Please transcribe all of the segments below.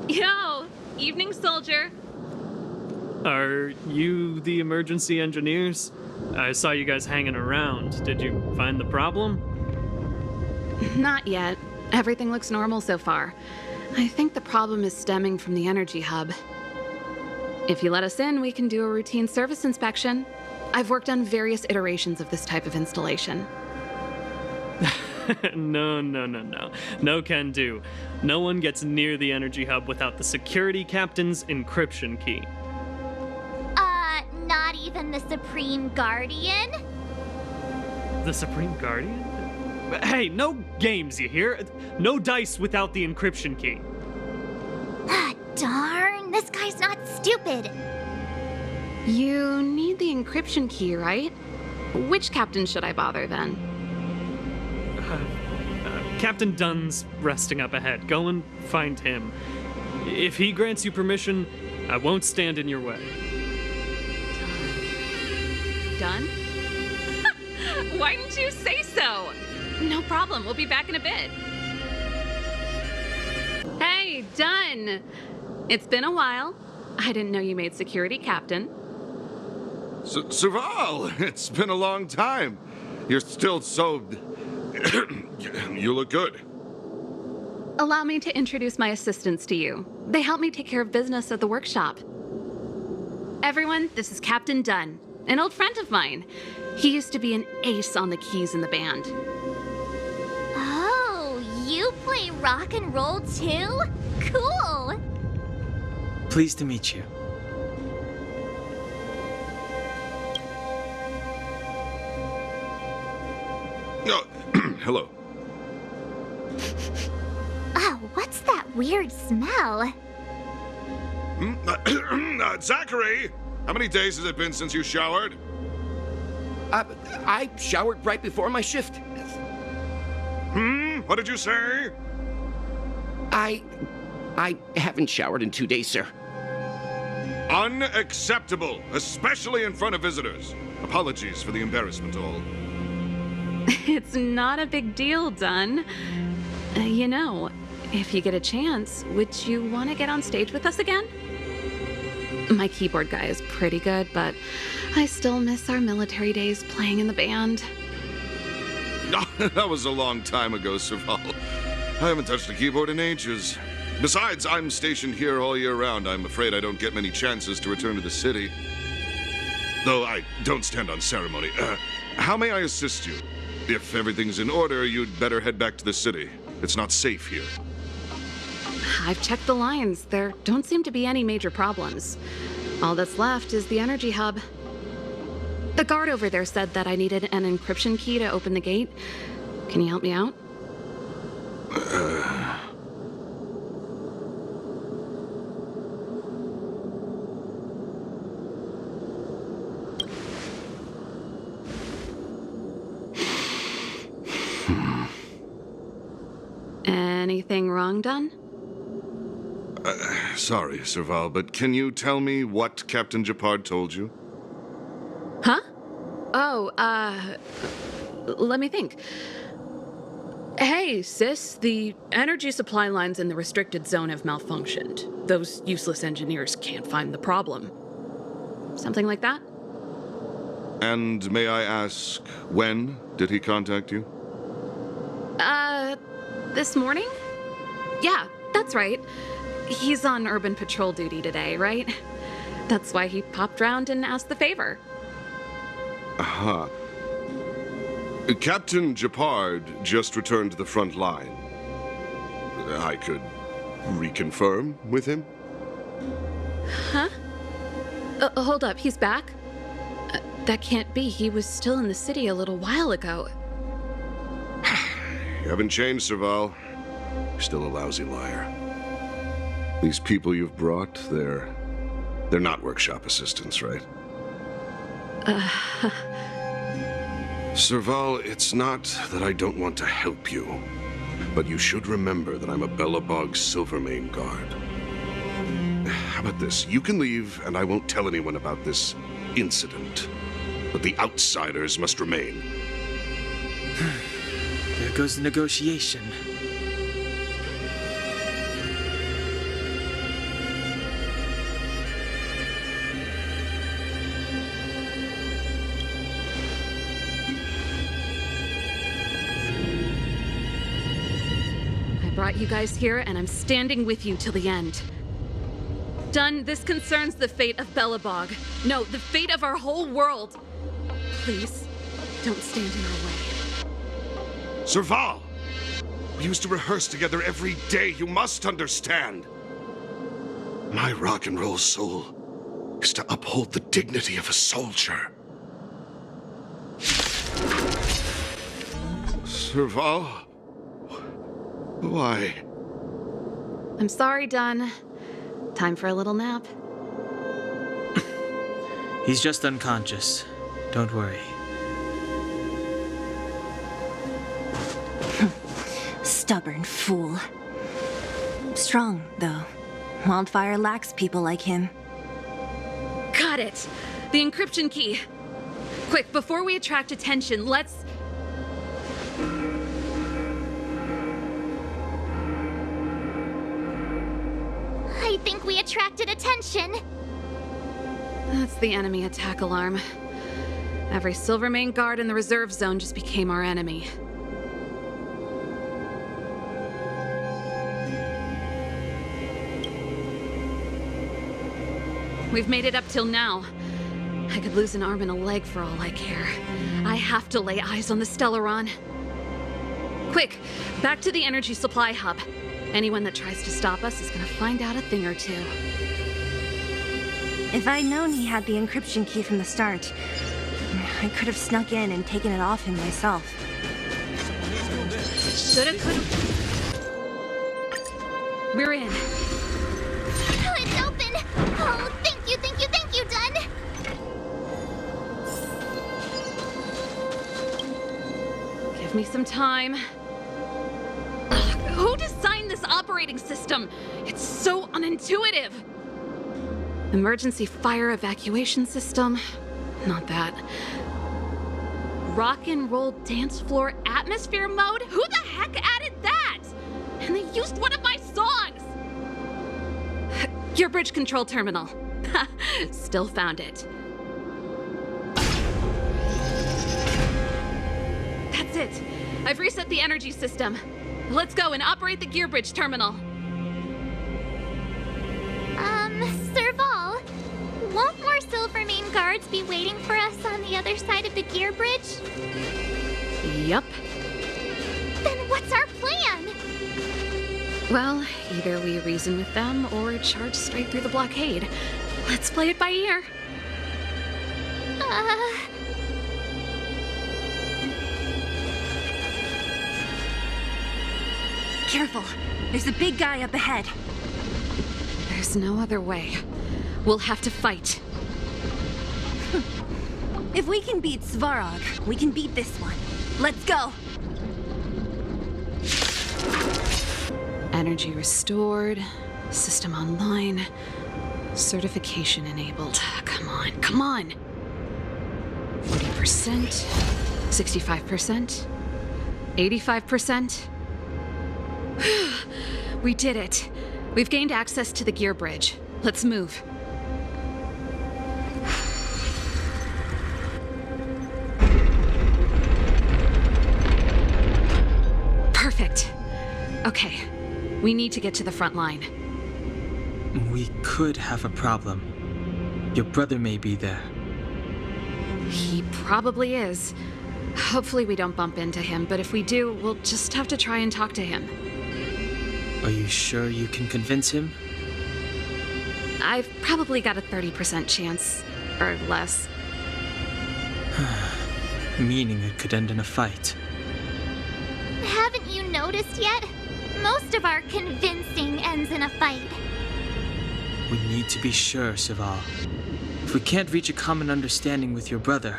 Yo, evening, soldier. Are you the emergency engineers? I saw you guys hanging around. Did you find the problem? Not yet. Everything looks normal so far. I think the problem is stemming from the energy hub. If you let us in, we can do a routine service inspection. I've worked on various iterations of this type of installation. No. No can do. No one gets near the energy hub without the security captain's encryption key. Not even the Supreme Guardian? The Supreme Guardian? Hey, no games, you hear? No dice without the encryption key. Ah, darn, this guy's not stupid. You need the encryption key, right? Which captain should I bother then? Captain Dunn's resting up ahead. Go and find him. If he grants you permission, I won't stand in your way. Done? Why didn't you say so? No problem, we'll be back in a bit. Hey, Dunn! It's been a while. I didn't know you made security captain. Serval, it's been a long time. You're still so... You look good. Allow me to introduce my assistants to you. They help me take care of business at the workshop. Everyone, this is Captain Dunn, an old friend of mine. He used to be an ace on the keys in the band. Oh, you play rock and roll too? Cool! Pleased to meet you. Oh, hello. Oh, what's that weird smell? Zachary! How many days has it been since you showered? I showered right before my shift. What did you say? I haven't showered in 2 days, sir. Unacceptable, especially in front of visitors. Apologies for the embarrassment, all. It's not a big deal, Dunn. You know, if you get a chance, would you want to get on stage with us again? My keyboard guy is pretty good, but I still miss our military days playing in the band. That was a long time ago, Serval. I haven't touched a keyboard in ages. Besides, I'm stationed here all year round. I'm afraid I don't get many chances to return to the city. Though I don't stand on ceremony. How may I assist you? If everything's in order, you'd better head back to the city. It's not safe here. I've checked the lines. There don't seem to be any major problems. All that's left is the energy hub. The guard over there said that I needed an encryption key to open the gate. Can you help me out? Anything wrong, Dunn? Sorry, Serval, but can you tell me what Captain Gepard told you? Huh? Oh, let me think. Hey, sis, the energy supply lines in the restricted zone have malfunctioned. Those useless engineers can't find the problem. Something like that? And may I ask, when did he contact you? This morning? Yeah, that's right. He's on urban patrol duty today, right? That's why he popped round and asked the favor. Aha. Captain Gepard just returned to the front line. I could reconfirm with him? Huh? Hold up, he's back? That can't be. He was still in the city a little while ago. You haven't changed, Serval. You're still a lousy liar. These people you've brought, they're not workshop assistants, right? Serval, it's not that I don't want to help you, but you should remember that I'm a Belobog Silvermane guard. How about this? You can leave, and I won't tell anyone about this incident. But the outsiders must remain. There goes the negotiation. brought you guys here, and I'm standing with you till the end. Done. This concerns the fate of Belobog. No, the fate of our whole world. Please, don't stand in our way. Serval! We used to rehearse together every day. You must understand. My rock and roll soul is to uphold the dignity of a soldier. Serval? Why? I'm sorry, Dunn. Time for a little nap. He's just unconscious. Don't worry. Stubborn fool. Strong, though. Wildfire lacks people like him. Got it! The encryption key. Quick, before we attract attention, let's... I think we attracted attention. That's the enemy attack alarm. Every Silvermane guard in the reserve zone just became our enemy. We've made it up till now. I could lose an arm and a leg for all I care. I have to lay eyes on the Stellaron. Quick, back to the energy supply hub. Anyone that tries to stop us is gonna find out a thing or two. If I'd known he had the encryption key from the start, I could have snuck in and taken it off him myself. Shoulda, coulda. We're in. Oh, it's open! Oh, thank you, Dunn! Give me some time. Ugh, who designed this operating system? It's so unintuitive. Emergency fire evacuation system? Not that. Rock and roll dance floor atmosphere mode? Who the heck added that? And they used one of my songs! Gear bridge control terminal. Still found it. That's it. I've reset the energy system. Let's go and operate the gear bridge terminal. Serval, won't more Silvermane guards be waiting for us on the other side of the gear bridge? Yup. Then what's our plan? Well, either we reason with them or charge straight through the blockade. Let's play it by ear. Careful! There's a big guy up ahead. There's no other way. We'll have to fight. If we can beat Svarog, we can beat this one. Let's go! Energy restored. System online. Certification enabled. Come on, come on! 40%. 65%. 85%. We did it. We've gained access to the gear bridge. Let's move. Perfect. Okay. We need to get to the front line. We could have a problem. Your brother may be there. He probably is. Hopefully we don't bump into him, but if we do, we'll just have to try and talk to him. Are you sure you can convince him? I've probably got a 30% chance, or less. Meaning it could end in a fight. Haven't you noticed yet? Most of our convincing ends in a fight. We need to be sure, Serval. If we can't reach a common understanding with your brother,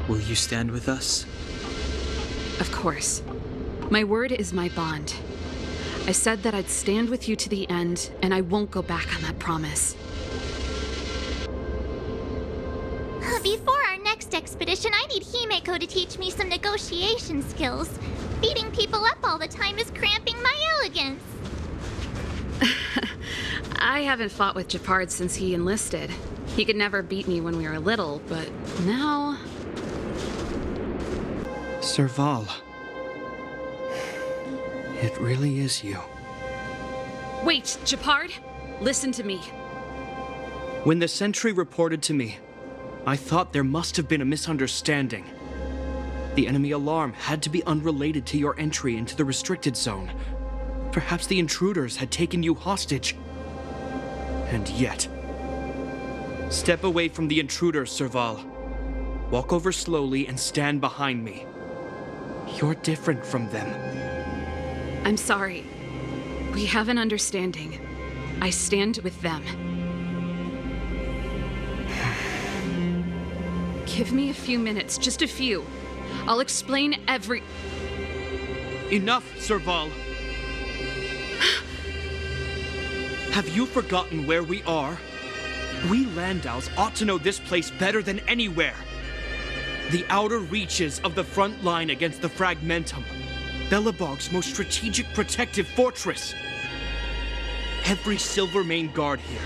will you stand with us? Of course. My word is my bond. I said that I'd stand with you to the end, and I won't go back on that promise. Before our next expedition, I need Himeko to teach me some negotiation skills. Beating people up all the time is cramping my elegance. I haven't fought with Gepard since he enlisted. He could never beat me when we were little, but now... Serval. It really is you. Wait, Japard, listen to me. When the sentry reported to me, I thought there must have been a misunderstanding. The enemy alarm had to be unrelated to your entry into the restricted zone. Perhaps the intruders had taken you hostage. And yet... Step away from the intruders, Serval. Walk over slowly and stand behind me. You're different from them. I'm sorry. We have an understanding. I stand with them. Give me a few minutes, just a few. I'll explain every... Enough, Serval. Have you forgotten where we are? We Landaus ought to know this place better than anywhere. The outer reaches of the front line against the Fragmentum. Belobog's most strategic protective fortress. Every Silvermane guard here,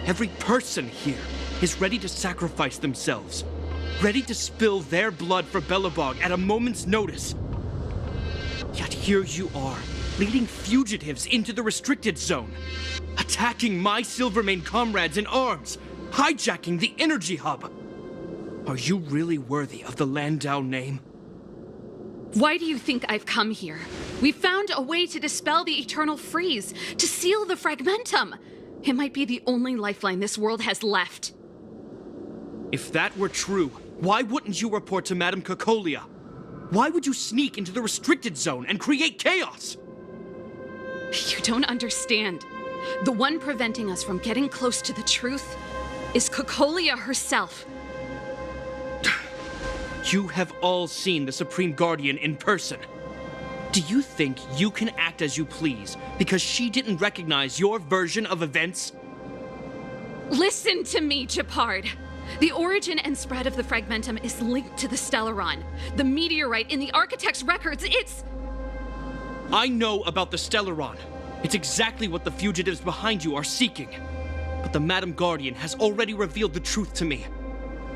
every person here, is ready to sacrifice themselves. Ready to spill their blood for Belobog at a moment's notice. Yet here you are, leading fugitives into the restricted zone. Attacking my Silvermane comrades in arms, hijacking the energy hub. Are you really worthy of the Landau name? Why do you think I've come here? We found a way to dispel the eternal freeze, to seal the Fragmentum. It might be the only lifeline this world has left. If that were true, why wouldn't you report to Madame Cocolia? Why would you sneak into the restricted zone and create chaos? You don't understand. The one preventing us from getting close to the truth is Cocolia herself. You have all seen the Supreme Guardian in person. Do you think you can act as you please because she didn't recognize your version of events? Listen to me, Japard. The origin and spread of the Fragmentum is linked to the Stellaron. The meteorite in the Architect's records, it's... I know about the Stellaron. It's exactly what the fugitives behind you are seeking. But the Madam Guardian has already revealed the truth to me.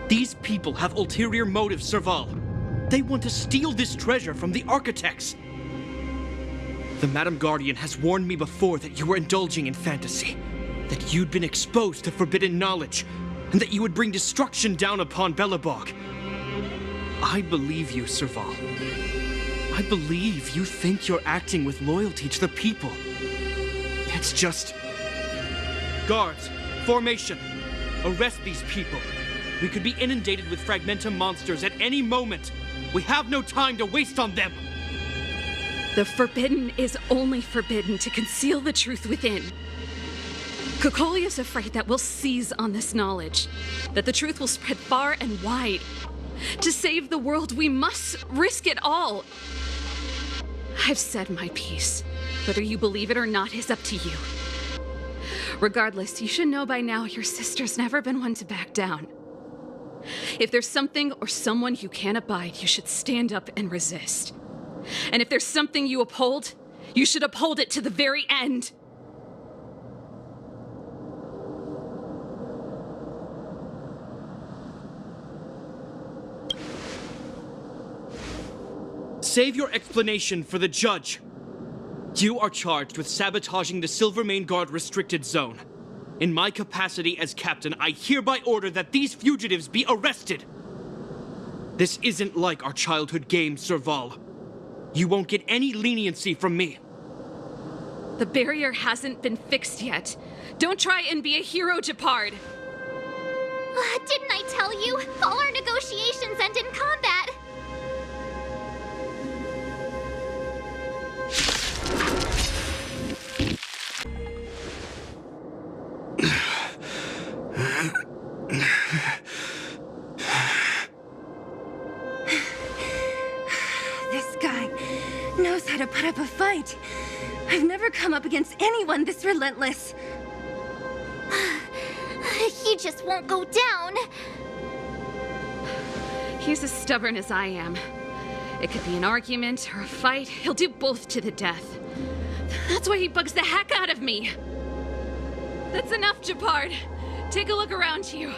These people have ulterior motives, Serval. They want to steal this treasure from the Architects. The Madam Guardian has warned me before that you were indulging in fantasy, that you'd been exposed to forbidden knowledge, and that you would bring destruction down upon Belobog. I believe you, Serval. I believe you think you're acting with loyalty to the people. It's just... Guards, formation. Arrest these people. We could be inundated with Fragmentum monsters at any moment. We have no time to waste on them. The forbidden is only forbidden to conceal the truth within. Cocolia is afraid that we'll seize on this knowledge, that the truth will spread far and wide. To save the world, we must risk it all. I've said my piece. Whether you believe it or not is up to you. Regardless, you should know by now your sister's never been one to back down. If there's something or someone you can't abide, you should stand up and resist. And if there's something you uphold, you should uphold it to the very end. Save your explanation for the judge. You are charged with sabotaging the Silvermane Guard restricted zone. In my capacity as captain, I hereby order that these fugitives be arrested. This isn't like our childhood game, Serval. You won't get any leniency from me. The barrier hasn't been fixed yet. Don't try and be a hero, Japard. Didn't I tell you? All our negotiations end in combat. This guy knows how to put up a fight. I've never come up against anyone this relentless. He just won't go down. He's as stubborn as I am. It could be an argument or a fight. He'll do both to the death. That's why he bugs the heck out of me. That's enough, Japard. Take a look around you.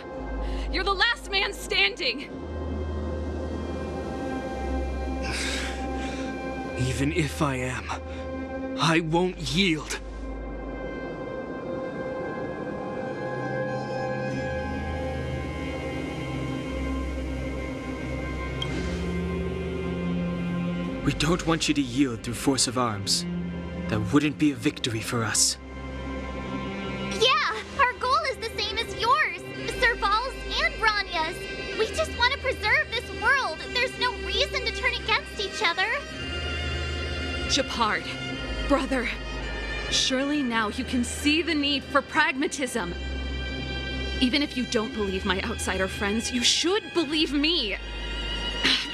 You're the last man standing. Even if I am, I won't yield. We don't want you to yield through force of arms. That wouldn't be a victory for us. Yeah, our goal is the same as yours, Serval's and Bronya's. We just want to preserve this world. There's no reason to turn against each other. Gepard, brother, surely now you can see the need for pragmatism. Even if you don't believe my outsider friends, you should believe me.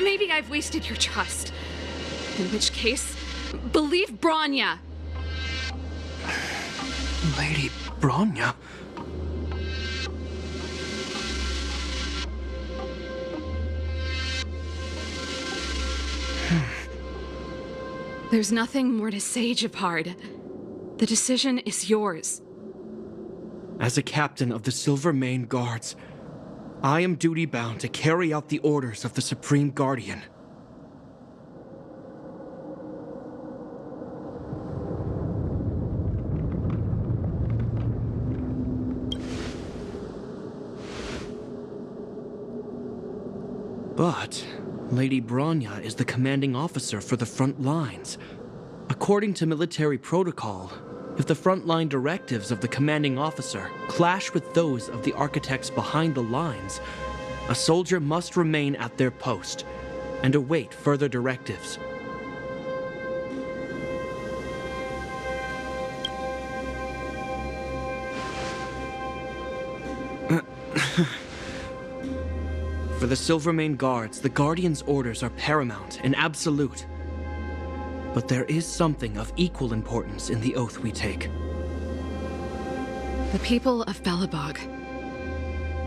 Maybe I've wasted your trust. In which case, believe Bronya. Lady Bronya? There's nothing more to say, Gepard. The decision is yours. As a captain of the Silvermane Guards, I am duty-bound to carry out the orders of the Supreme Guardian. But Lady Bronya is the commanding officer for the front lines. According to military protocol, if the frontline directives of the commanding officer clash with those of the architects behind the lines, a soldier must remain at their post and await further directives. For the Silvermane Guards, the Guardian's orders are paramount and absolute. But there is something of equal importance in the oath we take. The people of Belobog.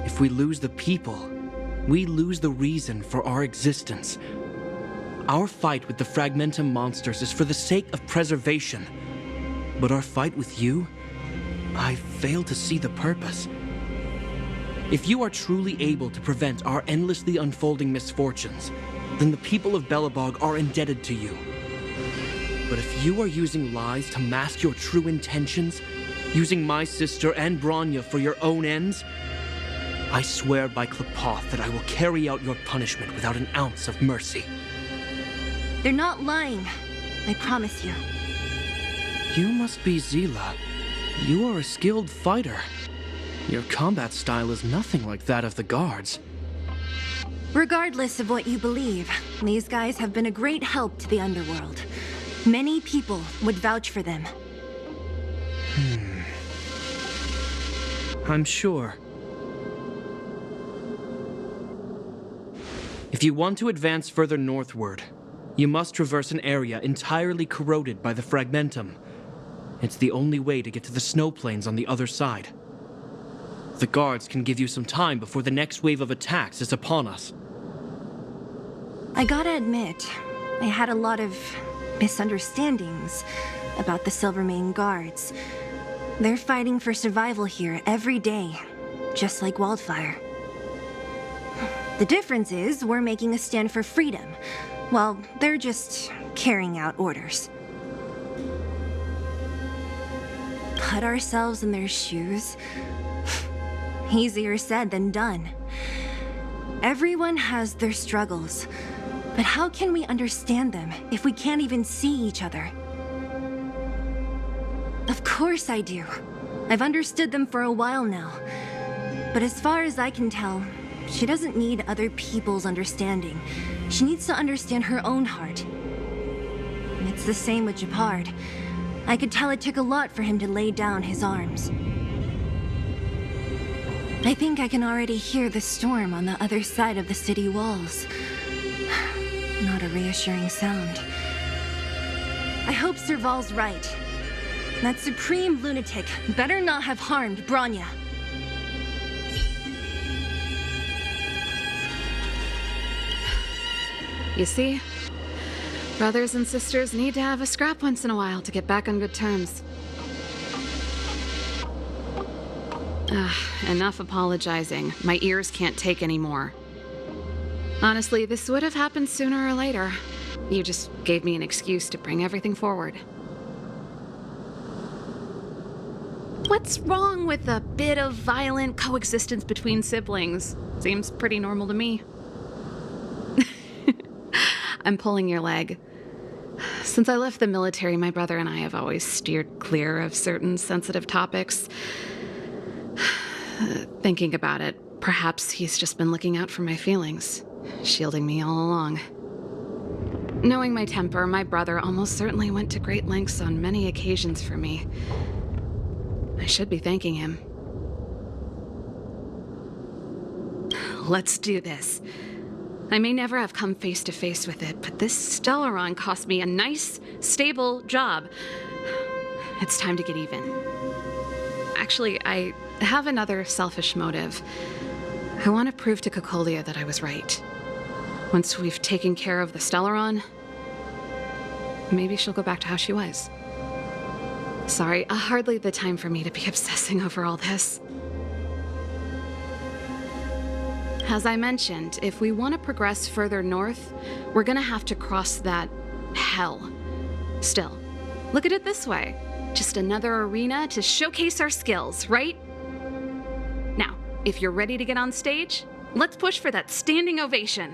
If we lose the people, we lose the reason for our existence. Our fight with the Fragmentum monsters is for the sake of preservation. But our fight with you, I fail to see the purpose. If you are truly able to prevent our endlessly unfolding misfortunes, then the people of Belobog are indebted to you. But if you are using lies to mask your true intentions, using my sister and Bronya for your own ends, I swear by Klepoth that I will carry out your punishment without an ounce of mercy. They're not lying. I promise you. You must be Zila. You are a skilled fighter. Your combat style is nothing like that of the guards. Regardless of what you believe, these guys have been a great help to the underworld. Many people would vouch for them. I'm sure. If you want to advance further northward, you must traverse an area entirely corroded by the Fragmentum. It's the only way to get to the snow plains on the other side. The guards can give you some time before the next wave of attacks is upon us. I gotta admit, I had a lot of misunderstandings about the Silvermane Guards. They're fighting for survival here every day, just like Wildfire. The difference is we're making a stand for freedom, while they're just carrying out orders. Put ourselves in their shoes. Easier said than done. Everyone has their struggles, but how can we understand them if we can't even see each other? Of course I do. I've understood them for a while now. But as far as I can tell, she doesn't need other people's understanding. She needs to understand her own heart. And it's the same with Gepard. I could tell it took a lot for him to lay down his arms. I think I can already hear the storm on the other side of the city walls. Not a reassuring sound. I hope Serval's right. That supreme lunatic better not have harmed Bronya. You see? Brothers and sisters need to have a scrap once in a while to get back on good terms. Enough apologizing. My ears can't take any more. Honestly, this would have happened sooner or later. You just gave me an excuse to bring everything forward. What's wrong with a bit of violent coexistence between siblings? Seems pretty normal to me. I'm pulling your leg. Since I left the military, my brother and I have always steered clear of certain sensitive topics. Thinking about it, perhaps he's just been looking out for my feelings, shielding me all along. Knowing my temper, my brother almost certainly went to great lengths on many occasions for me. I should be thanking him. Let's do this. I may never have come face to face with it, but this Stellaron cost me a nice, stable job. It's time to get even. Actually, I have another selfish motive. I want to prove to Cocolia that I was right. Once we've taken care of the Stellaron, maybe she'll go back to how she was. Sorry, hardly the time for me to be obsessing over all this. As I mentioned, if we want to progress further north, we're gonna have to cross that hell. Still, look at it this way. Just another arena to showcase our skills, right? Now, if you're ready to get on stage, let's push for that standing ovation.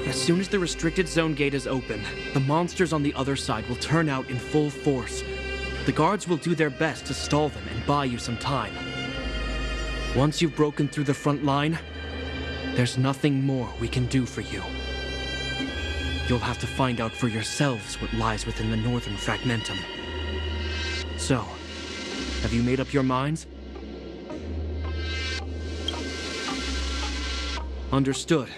As soon as the restricted zone gate is open, the monsters on the other side will turn out in full force. The guards will do their best to stall them and buy you some time. Once you've broken through the front line, there's nothing more we can do for you. You'll have to find out for yourselves what lies within the northern fragmentum. So, have you made up your minds? Understood.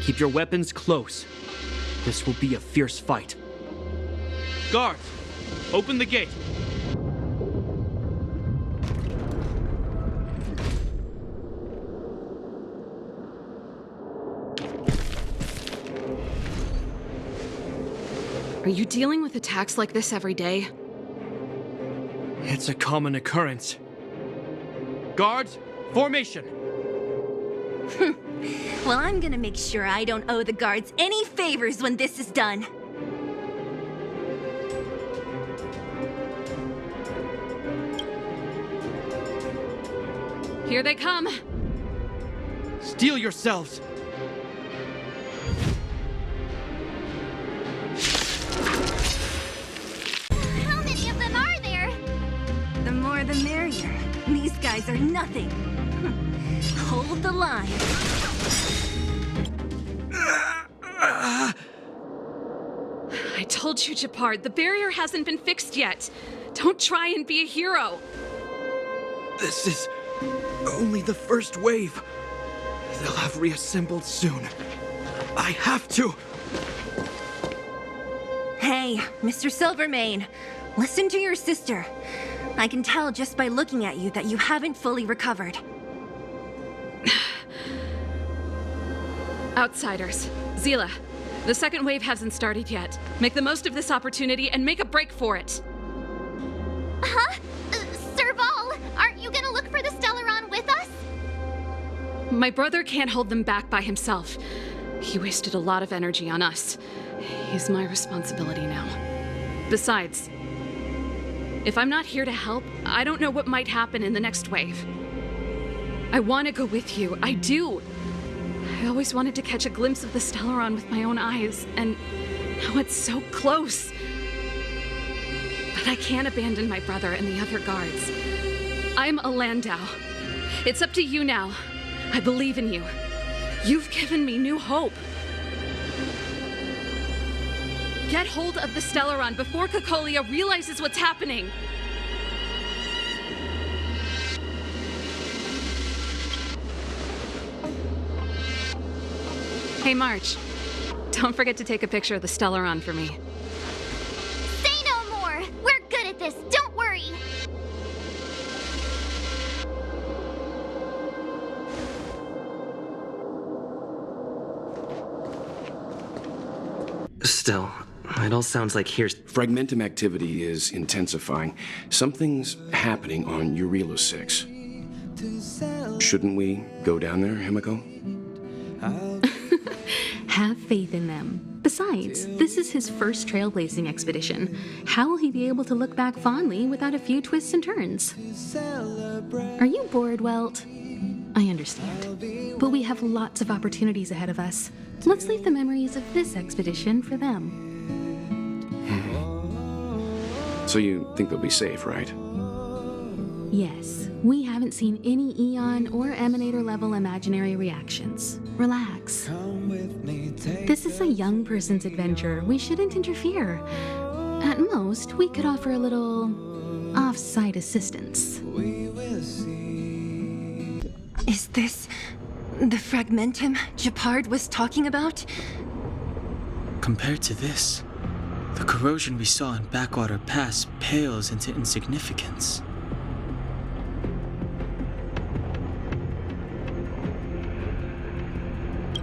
Keep your weapons close. This will be a fierce fight. Guards, open the gate. Are you dealing with attacks like this every day? It's a common occurrence. Guards, formation! Well, I'm gonna make sure I don't owe the guards any favors when this is done. Here they come. Steel yourselves! How many of them are there? The more the merrier. These guys are nothing. Hold the line. I told you, Gepard, the barrier hasn't been fixed yet. Don't try and be a hero. This is only the first wave. They'll have reassembled soon. I have to. Hey, Mr. Silvermane, listen to your sister. I can tell just by looking at you that you haven't fully recovered. Outsiders. Zila, the second wave hasn't started yet. Make the most of this opportunity and make a break for it. Huh? Serval, aren't you gonna look for the Stellaron with us? My brother can't hold them back by himself. He wasted a lot of energy on us. He's my responsibility now. Besides, if I'm not here to help, I don't know what might happen in the next wave. I want to go with you. I do. I always wanted to catch a glimpse of the Stellaron with my own eyes, and now it's so close. But I can't abandon my brother and the other guards. I'm a Landau. It's up to you now. I believe in you. You've given me new hope. Get hold of the Stellaron before Cocolia realizes what's happening. Hey, March. Don't forget to take a picture of the Stellaron for me. Say no more! We're good at this, don't worry! Still, It all sounds like here's... Fragmentum activity is intensifying. Something's happening on Eurilo 6. Shouldn't we go down there, Himiko? Have faith in them. Besides, this is his first trailblazing expedition. How will he be able to look back fondly without a few twists and turns? Are you bored, Welt? I understand. But we have lots of opportunities ahead of us. Let's leave the memories of this expedition for them. So you think they'll be safe, right? Yes, we haven't seen any Eon or Emanator level imaginary reactions. Relax. This is a young person's adventure. We shouldn't interfere. At most, we could offer a little off-site assistance. Is this the Fragmentum Gepard was talking about? Compared to this, the corrosion we saw in Backwater Pass pales into insignificance.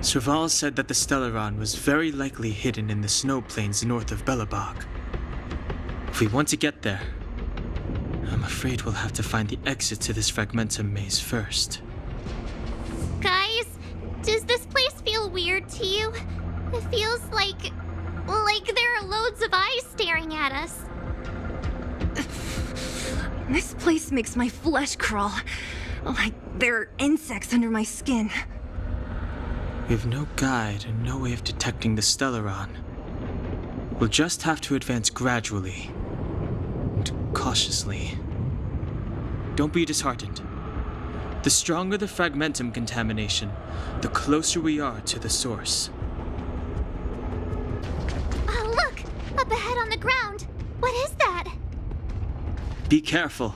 Serval said that the Stellaron was very likely hidden in the snow plains north of Belobog. If we want to get there, I'm afraid we'll have to find the exit to this Fragmentum maze first. Guys, does this place feel weird to you? It feels like there are loads of eyes staring at us. This place makes my flesh crawl. Like there are insects under my skin. We have no guide and no way of detecting the Stellaron. We'll just have to advance gradually and cautiously. Don't be disheartened. The stronger the Fragmentum contamination, the closer we are to the source. Look! Up ahead on the ground! What is that? Be careful.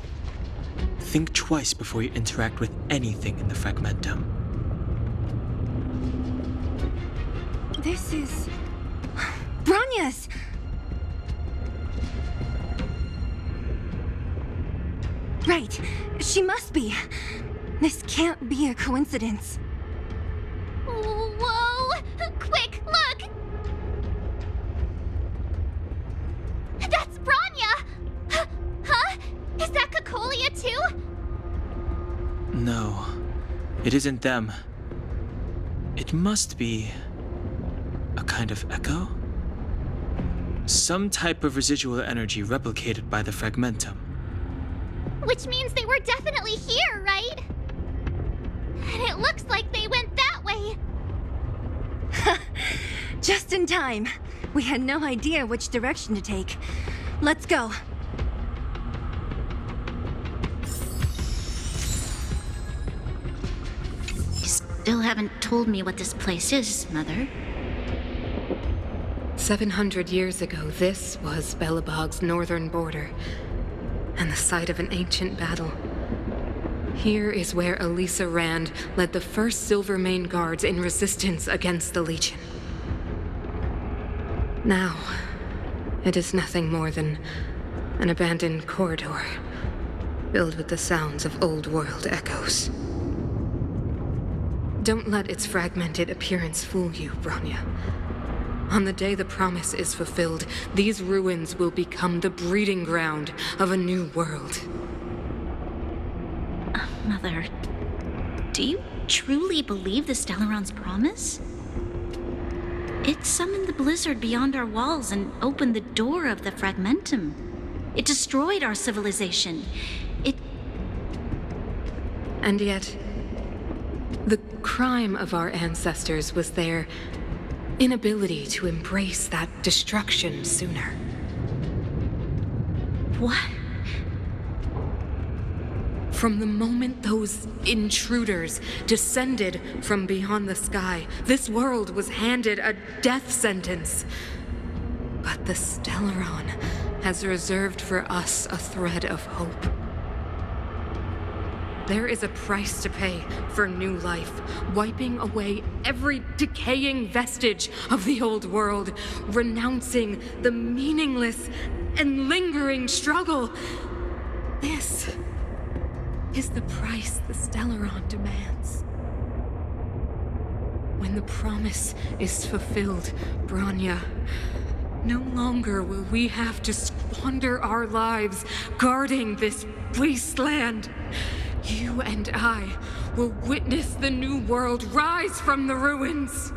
Think twice before you interact with anything in the Fragmentum. This is... Bronia's! Right, she must be. This can't be a coincidence. Whoa! Quick, look! That's Bronya! Huh? Is that Cocolia too? No, it isn't them. It must be a kind of echo? Some type of residual energy replicated by the Fragmentum. Which means they were definitely here, right? And it looks like they went that way. Just in time. We had no idea which direction to take. Let's go. You still haven't told me what this place is, Mother. 700 years ago, this was Belobog's northern border, and the site of an ancient battle. Here is where Elisa Rand led the first Silvermane Guards in resistance against the Legion. Now, it is nothing more than an abandoned corridor, filled with the sounds of old-world echoes. Don't let its fragmented appearance fool you, Bronya. On the day the promise is fulfilled, these ruins will become the breeding ground of a new world. Mother, do you truly believe the Stellaron's promise? It summoned the blizzard beyond our walls and opened the door of the Fragmentum. It destroyed our civilization. And yet, the crime of our ancestors was their inability to embrace that destruction sooner. What? From the moment those intruders descended from beyond the sky, this world was handed a death sentence. But the Stellaron has reserved for us a thread of hope. There is a price to pay for new life, wiping away every decaying vestige of the old world, renouncing the meaningless and lingering struggle. This is the price the Stellaron demands. When the promise is fulfilled, Bronya, No longer will we have to squander our lives guarding this wasteland. You and I will witness the new world rise from the ruins.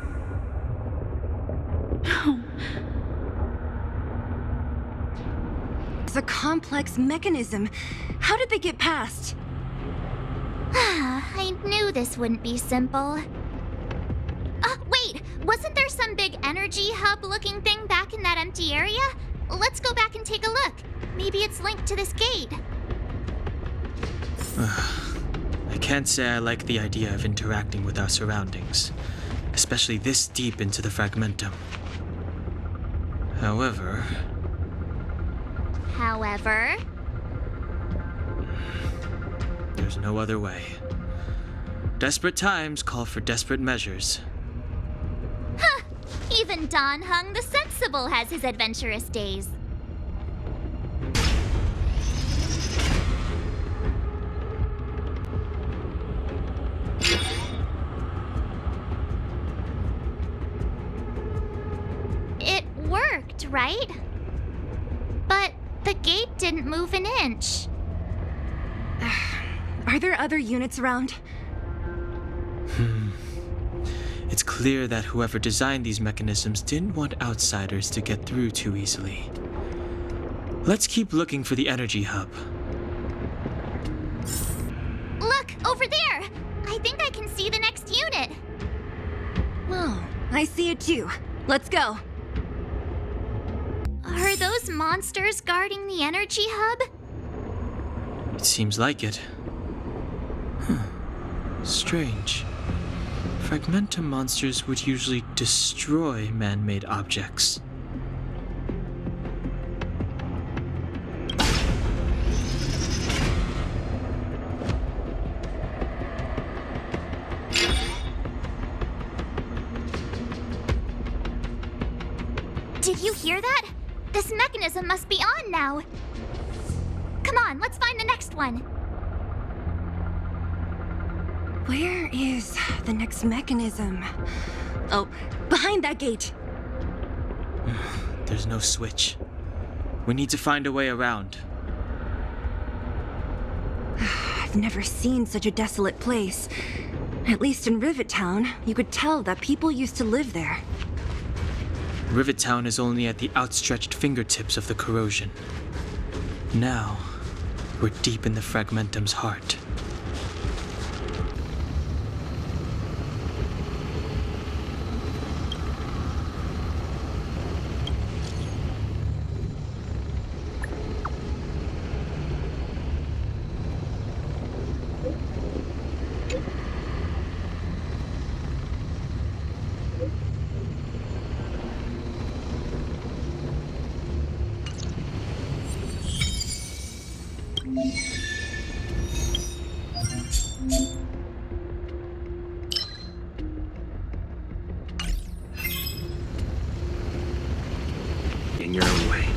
It's a complex mechanism. How did they get past? I knew this wouldn't be simple. Wait! Wasn't there some big energy hub-looking thing back in that empty area? Let's go back and take a look. Maybe it's linked to this gate. I can't say I like the idea of interacting with our surroundings, especially this deep into the fragmentum. However, there's no other way. Desperate times call for desperate measures. Even Dan Heng the Sensible has his adventurous days. It worked, right? But the gate didn't move an inch. Are there other units around? It's clear that whoever designed these mechanisms didn't want outsiders to get through too easily. Let's keep looking for the energy hub. Look, over there! I think I can see the next unit. Oh, I see it too. Let's go. Are those monsters guarding the energy hub? It seems like it. Strange. Fragmentum monsters would usually destroy man-made objects. Did you hear that? This mechanism must be on now. Come on, let's find the next one. Where is the next mechanism? Oh, behind that gate. There's no switch. We need to find a way around. I've never seen such a desolate place. At least in Rivet Town, you could tell that people used to live there. Rivet Town is only at the outstretched fingertips of the corrosion. Now, we're deep in the Fragmentum's heart. In your own way.